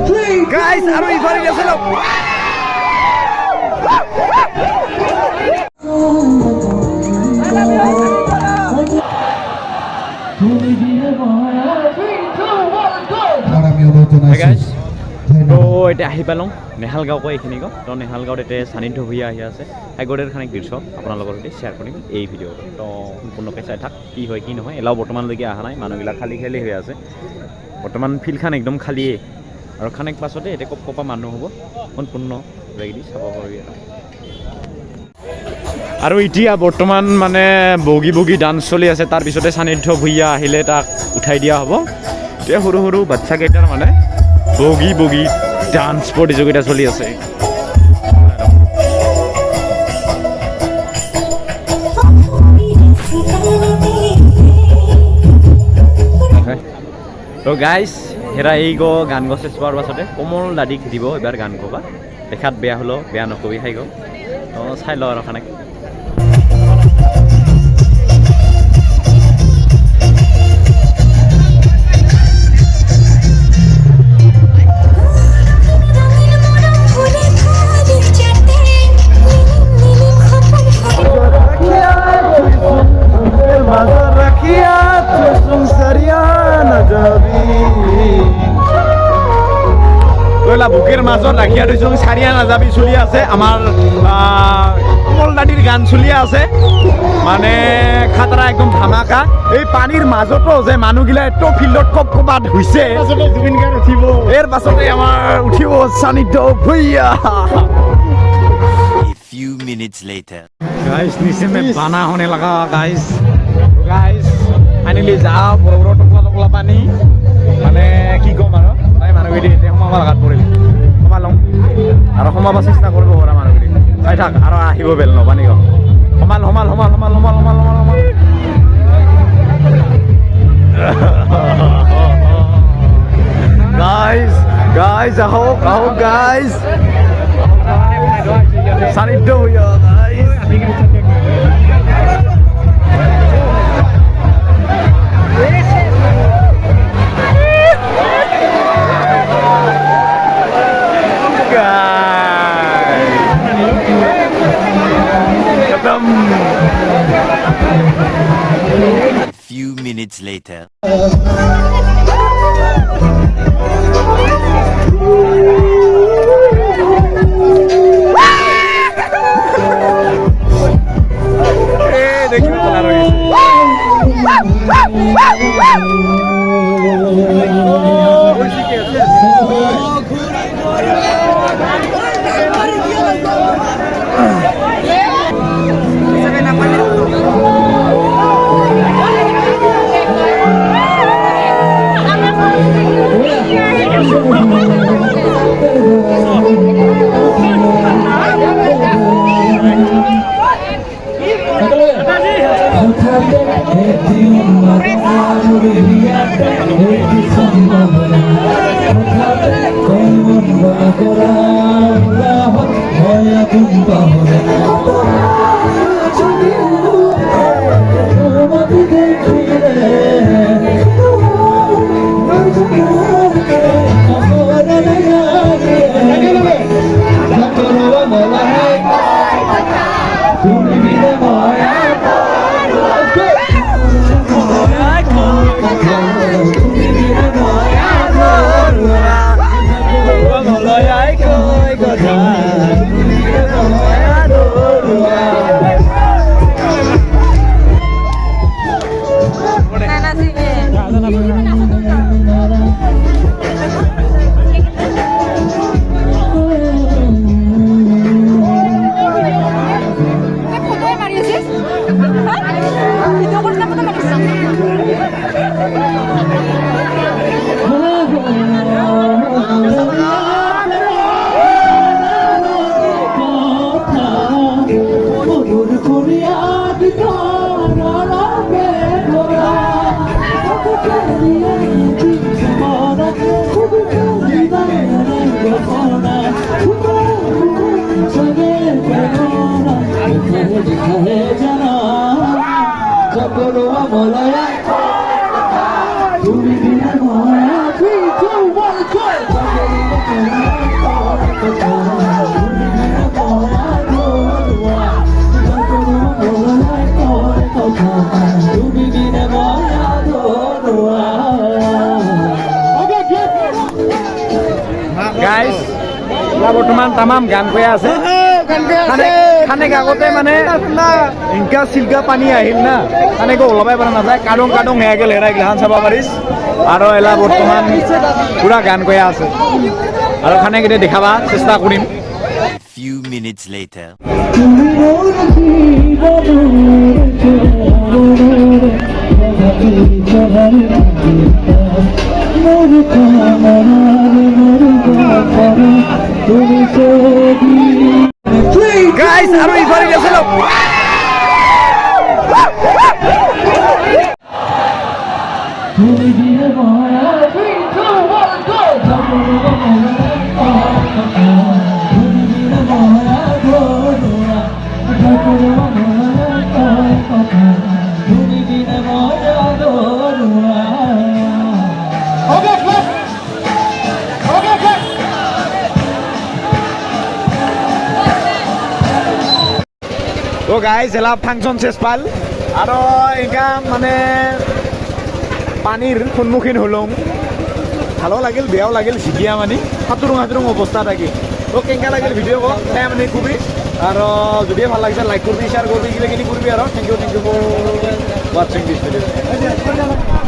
Guys, aru ifare geselo. Hey guys, to eta ahi palong Nehal gaon ko ekhini ko to Nehal gaon ete sannidhya bhuya ahi ase agoder khani dirshok apnar logor ete share korim ei video to সম্পূর্ণকে চাই থাক কি হয় কি নহয় allow বৰ্তমান লাগি আহা নাই মানুহগিলা খালি খালি হৈ আছে বৰ্তমান ফিল খান একদম খালি আৰু খানেক পাছতে এতে কপ কপা মানুহ হ'ব সম্পূৰ্ণ লাগি চাব পাৰি আৰু ইতিয়া বৰ্তমান মানে বগি বগি ডান্স চলি আছে তাৰ পিছতে sannidhya bhuya আহিলে তাক উঠাই দিয়া হ'ব তে সৰু সৰু বাচ্চা কেইটাৰ মানে বগি বগি ডান্স প্ৰতিযোগিতা চলি আছে তো গাইস হেৰা এই গো গান গছে চোৱাৰ পাছতে কোমল দাদিক দিব এবাৰ গান কবা দেখাত বেয়া হলো বেয়া নকবি খাই গো তো চাই ল আৰু খানে বুকেৰ মাজত ৰাখিয়া দিছো সাৰিয়া নাযাবি চলি আছে আমাৰ কোমল দাদিৰ গান চলি আছে মানে খাতৰা একদম ধামাকা এই পানীৰ মাজতো যে মানুহগিলা এটো ফিল্ডত কপ কপাত হৈছে জুবিন গান উঠিব এর পাছতে আমাৰ উঠিব sannidhya bhuya A few minutes later guys नीचे में पाना होने लगा guys फाइनली जा বড় বড় টকলা পানী মানে কি কম আৰু তাই মানুহগিৰি এতে সোমাব লাগাত পৰিল সোমালং আৰু সোমাব চেষ্টা কৰিব পৰা মানুহগিৰি চাই থাক আৰু আহিব বেল ন পানী গম সোমাল guys আহো guys sannidhya bhuya guys A few minutes later guys বৰ্তমান তামাম গান কৈ আছে খানে কাগতে মানে ইনকা চিল্কা পানী আহিল না খানেকো ওলাবাই পৰা নাযায় কাডং কাডং হেয়া গেল হেৰা গিলাখান চাব পাৰিছ আৰু এলা বৰ্তমান পুৰা গান কৈ আছে আৰু খানে কেতিয়া দেখাবা চেষ্টা কৰিম A few minutes later. Guys, আৰু ইফালে গৈছিল তো গাইজ এলা ফাংচন শেষ পাল আৰু এতিয়া মানে পানীৰ সন্মুখীন হলং ভালো লাগিল বেয়াও লাগিল জিকিয়া মানে সাঁতুৰং অৱস্থা থাকি তো কেনেকুৱা লাগিল ভিডিঅ' কওক চাই মানে খুবেই আৰু যদিও ভাল লাগিছে লাইক কৰিবি শ্বেয়াৰ কৰিবি কিবাকিনি কৰিবি আৰু থেংক ইউ ফৰ ৱাচিং দিছ ভিডিঅ'